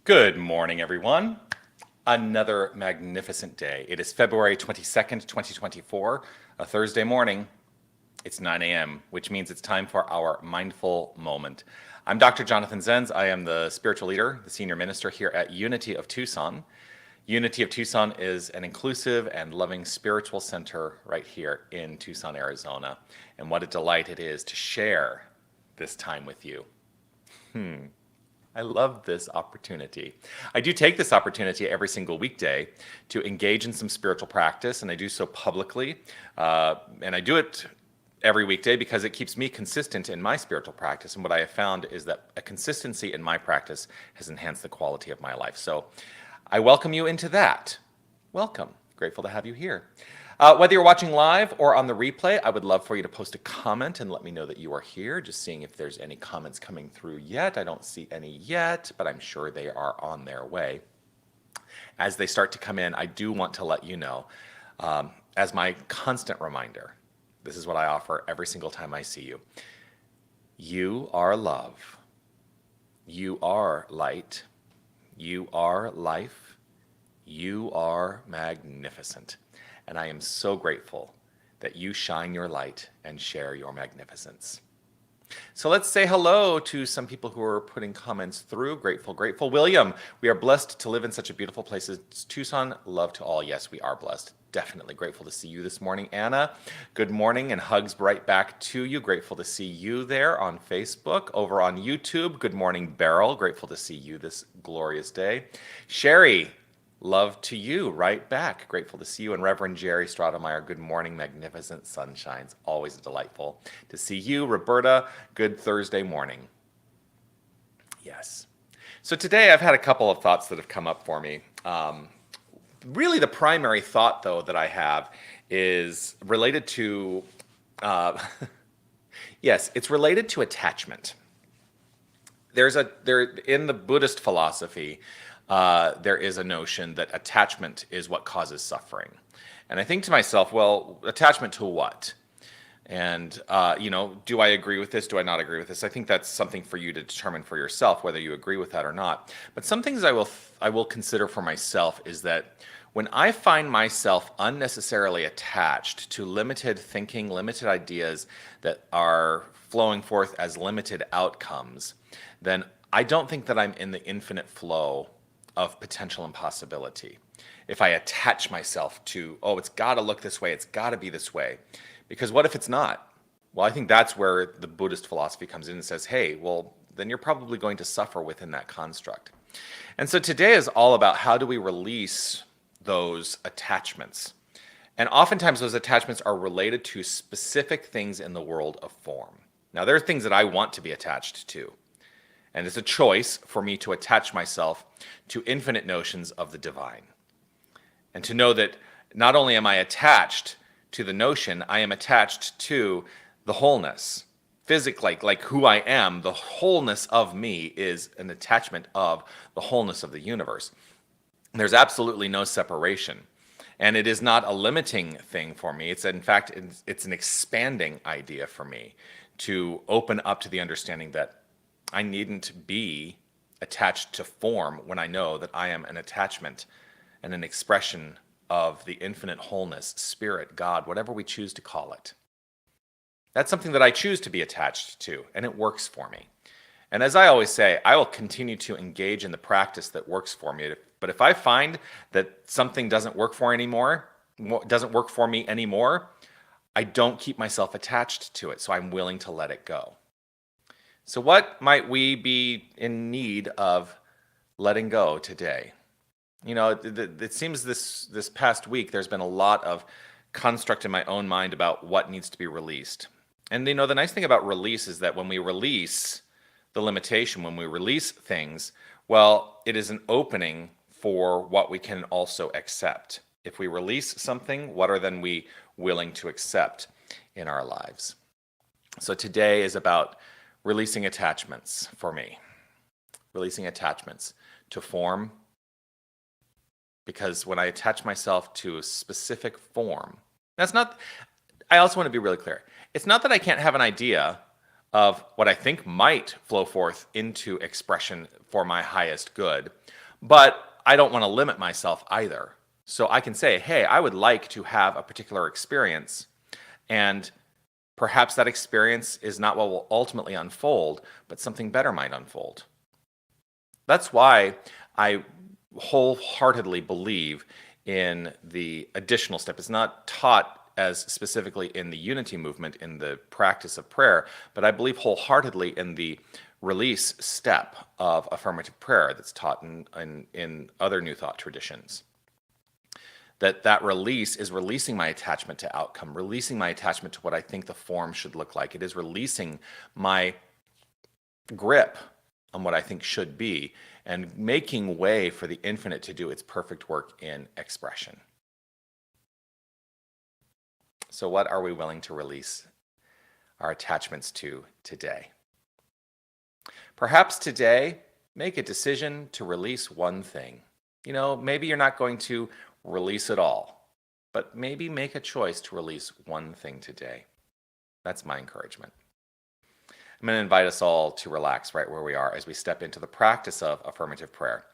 Good morning, everyone. Another magnificent day. It is February 22nd, 2024, a Thursday morning. It's 9 a.m., which means it's time for our mindful moment. I'm Dr. Jonathan Zenz. I am the spiritual leader, the senior minister here at Unity of Tucson. Unity of Tucson is an inclusive and loving spiritual center right here in Tucson, Arizona. And what a delight it is to share this time with you. I love this opportunity. I do take this opportunity every single weekday to engage in some spiritual practice, and I do so publicly. And I do it every weekday because it keeps me consistent in my spiritual practice. And what I have found is that a consistency in my practice has enhanced the quality of my life. So I welcome you into that. Welcome. Grateful to have you here. Whether you're watching live or on the replay, I would love for you to post a comment and let me know that you are here. Just seeing if there's any comments coming through yet. I don't see any yet, but I'm sure they are on their way. As they start to come in, I do want to let you know, as my constant reminder, this is what I offer every single time I see you. You are love. You are light. You are life. You are magnificent. And I am so grateful that you shine your light and share your magnificence. So let's say hello to some people who are putting comments through. Grateful, grateful. William, we are blessed to live in such a beautiful place as Tucson. Love to all. Yes, we are blessed. Definitely grateful to see you this morning. Anna, good morning and hugs right back to you. Grateful to see you there on Facebook. Over on YouTube, good morning, Beryl. Grateful to see you this glorious day. Sherry, love to you right back. Grateful to see you. And Reverend Jerry Stratemeyer, good morning, magnificent sunshines. Always delightful to see you. Roberta, good Thursday morning. Yes. So today I've had a couple of thoughts that have come up for me. Really the primary thought, though, that I have is related to, yes, it's related to attachment. In the Buddhist philosophy, there is a notion that attachment is what causes suffering. And I think to myself, well, attachment to what? And, do I agree with this? Do I not agree with this? I think that's something for you to determine for yourself, whether you agree with that or not. But some things I will consider for myself is that when I find myself unnecessarily attached to limited thinking, limited ideas that are flowing forth as limited outcomes, then I don't think that I'm in the infinite flow of potential and possibility. If I attach myself to, oh, it's got to look this way, it's got to be this way. Because what if it's not? Well, I think that's where the Buddhist philosophy comes in and says, hey, well, then you're probably going to suffer within that construct. And so today is all about how do we release those attachments. And oftentimes those attachments are related to specific things in the world of form. Now, there are things that I want to be attached to. And it's a choice for me to attach myself to infinite notions of the divine. And to know that not only am I attached to the notion, I am attached to the wholeness. Physically, like who I am, the wholeness of me is an attachment of the wholeness of the universe. There's absolutely no separation. And it is not a limiting thing for me. It's in fact, it's an expanding idea for me to open up to the understanding that I needn't be attached to form when I know that I am an attachment and an expression of the infinite wholeness, spirit, God, whatever we choose to call it. That's something that I choose to be attached to, and it works for me. And as I always say, I will continue to engage in the practice that works for me. But if I find that something doesn't work for me anymore, I don't keep myself attached to it, so I'm willing to let it go. So what might we be in need of letting go today? It seems this past week there's been a lot of construct in my own mind about what needs to be released. And the nice thing about release is that when we release the limitation, when we release things, well, it is an opening for what we can also accept. If we release something, what are then we willing to accept in our lives? So today is about releasing attachments for me. Releasing attachments to form, because when I attach myself to a specific form, that's not, I also want to be really clear. It's not that I can't have an idea of what I think might flow forth into expression for my highest good, but I don't want to limit myself either. So I can say, hey, I would like to have a particular experience, and perhaps that experience is not what will ultimately unfold, but something better might unfold. That's why I wholeheartedly believe in the additional step. It's not taught as specifically in the unity movement, in the practice of prayer, but I believe wholeheartedly in the release step of affirmative prayer that's taught in other New Thought traditions. That release is releasing my attachment to outcome, releasing my attachment to what I think the form should look like. It is releasing my grip on what I think should be, and making way for the infinite to do its perfect work in expression. So what are we willing to release our attachments to today? Perhaps today, make a decision to release one thing. Maybe you're not going to release it all, but maybe make a choice to release one thing today. That's my encouragement. I'm going to invite us all to relax right where we are as we step into the practice of affirmative prayer.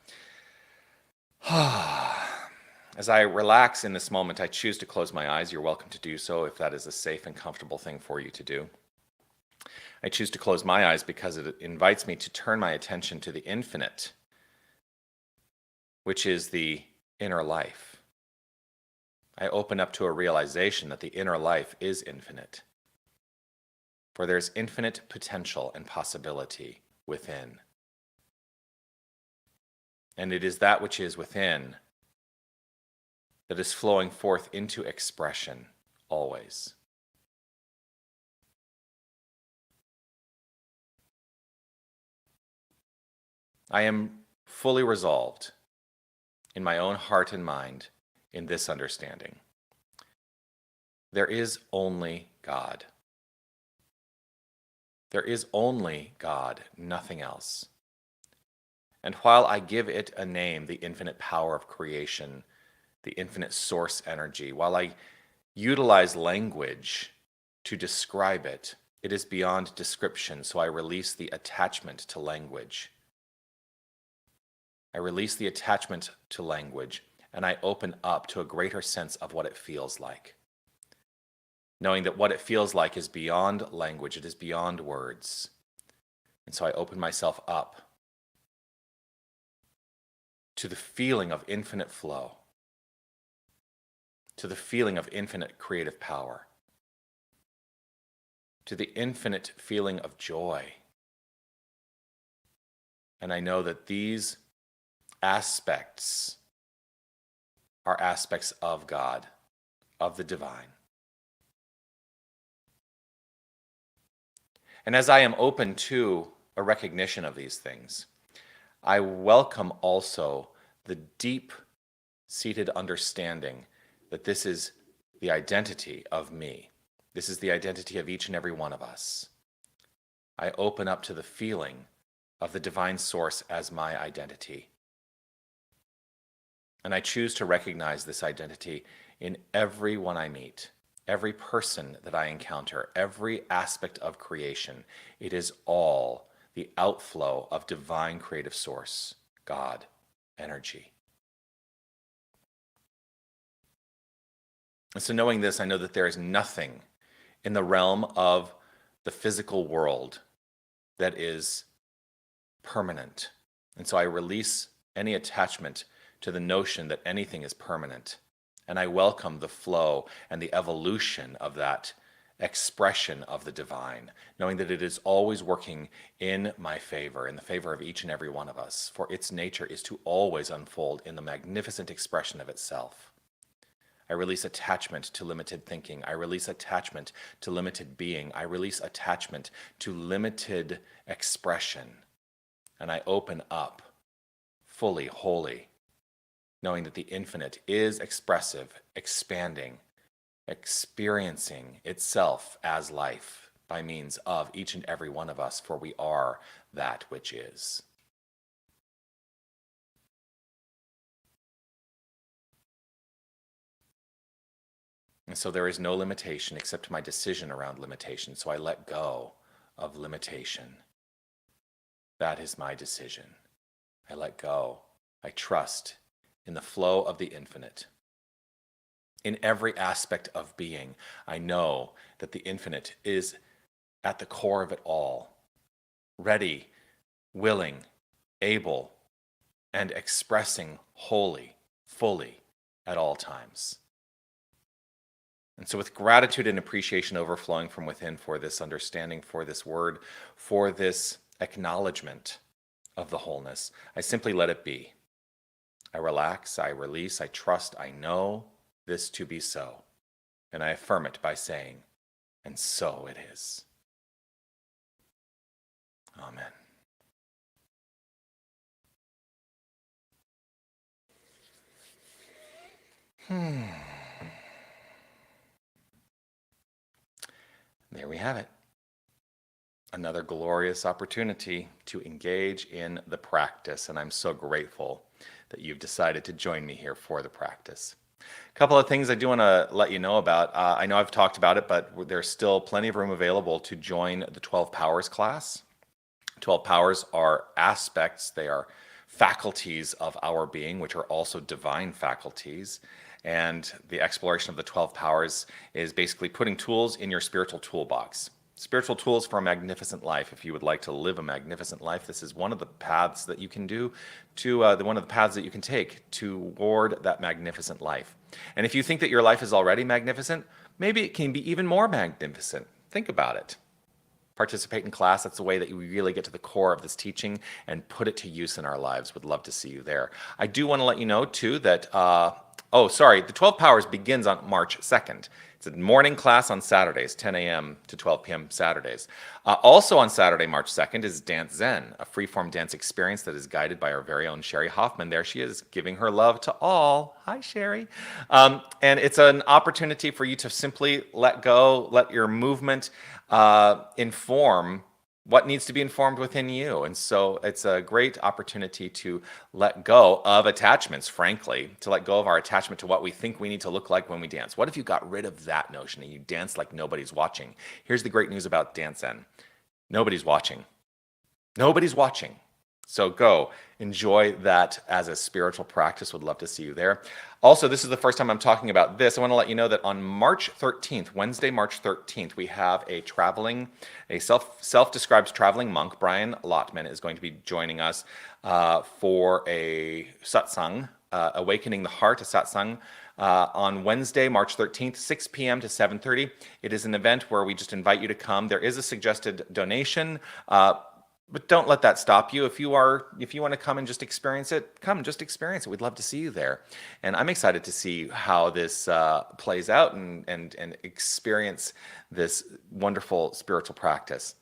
As I relax in this moment, I choose to close my eyes. You're welcome to do so if that is a safe and comfortable thing for you to do. I choose to close my eyes because it invites me to turn my attention to the infinite, which is the inner life. I open up to a realization that the inner life is infinite. For there's infinite potential and possibility within. And it is that which is within that is flowing forth into expression always. I am fully resolved in my own heart and mind in this understanding. There is only God. There is only God, nothing else. And while I give it a name, the infinite power of creation, the infinite source energy, while I utilize language to describe it, it is beyond description, so I release the attachment to language. I release the attachment to language, and I open up to a greater sense of what it feels like. Knowing that what it feels like is beyond language, it is beyond words. And so I open myself up to the feeling of infinite flow, to the feeling of infinite creative power, to the infinite feeling of joy. And I know that these aspects are aspects of God, of the divine. And as I am open to a recognition of these things, I welcome also the deep-seated understanding that this is the identity of me. This is the identity of each and every one of us. I open up to the feeling of the divine source as my identity. And I choose to recognize this identity in everyone I meet. Every person that I encounter, every aspect of creation, it is all the outflow of divine creative source, God, energy. And so knowing this, I know that there is nothing in the realm of the physical world that is permanent. And so I release any attachment to the notion that anything is permanent. And I welcome the flow and the evolution of that expression of the divine, knowing that it is always working in my favor, in the favor of each and every one of us, for its nature is to always unfold in the magnificent expression of itself. I release attachment to limited thinking. I release attachment to limited being. I release attachment to limited expression. And I open up fully, wholly knowing that the infinite is expressive, expanding, experiencing itself as life by means of each and every one of us, for we are that which is. And so there is no limitation except my decision around limitation. So I let go of limitation. That is my decision. I let go. I trust in the flow of the infinite. In every aspect of being, I know that the infinite is at the core of it all, ready, willing, able, and expressing wholly, fully at all times. And so with gratitude and appreciation overflowing from within for this understanding, for this word, for this acknowledgement of the wholeness, I simply let it be. I relax, I release, I trust, I know this to be so. And I affirm it by saying, and so it is. Amen. There we have it. Another glorious opportunity to engage in the practice, and I'm so grateful that you've decided to join me here for the practice. A couple of things I do want to let you know about. I know I've talked about it, but there's still plenty of room available to join the 12 Powers class. 12 Powers are aspects, they are faculties of our being, which are also divine faculties. And the exploration of the 12 Powers is basically putting tools in your spiritual toolbox. Spiritual tools for a magnificent life. If you would like to live a magnificent life, this is one of the paths that you can do to one of the paths that you can take toward that magnificent life. And if you think that your life is already magnificent, maybe it can be even more magnificent. Think about it. Participate in class. That's the way that you really get to the core of this teaching and put it to use in our lives. Would love to see you there. I do want to let you know too that the 12 Powers begins on March 2nd. It's a morning class on Saturdays, 10 a.m. to 12 p.m. Saturdays. Also on Saturday, March 2nd, is Dance Zen, a freeform dance experience that is guided by our very own Sherry Hoffman. There she is, giving her love to all. Hi, Sherry. And it's an opportunity for you to simply let go, let your movement inform what needs to be informed within you. And so it's a great opportunity to let go of attachments, frankly, to let go of our attachment to what we think we need to look like when we dance. What if you got rid of that notion and you dance like nobody's watching? Here's the great news about Dance Zen. Nobody's watching. Nobody's watching. So go enjoy that as a spiritual practice. Would love to see you there. Also, this is the first time I'm talking about this. I want to let you know that on March 13th, Wednesday, March 13th, we have a self-described traveling monk, Brian Lotman, is going to be joining us for a satsang, Awakening the Heart, a satsang, on Wednesday, March 13th, 6 p.m. to 7:30. It is an event where we just invite you to come. There is a suggested donation. But don't let that stop you. If you want to come and just experience it, come just experience it. We'd love to see you there. And I'm excited to see how this plays out and experience this wonderful spiritual practice.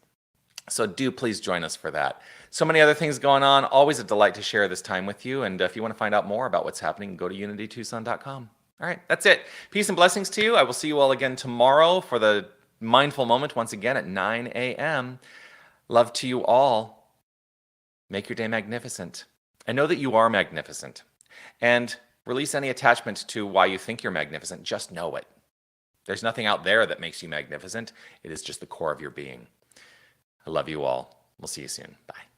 So do please join us for that. So many other things going on. Always a delight to share this time with you. And if you want to find out more about what's happening, go to unitytucson.com. All right, that's it. Peace and blessings to you. I will see you all again tomorrow for the mindful moment once again at 9 a.m. Love to you all. Make your day magnificent. And know that you are magnificent. And release any attachment to why you think you're magnificent. Just know it. There's nothing out there that makes you magnificent. It is just the core of your being. I love you all. We'll see you soon. Bye.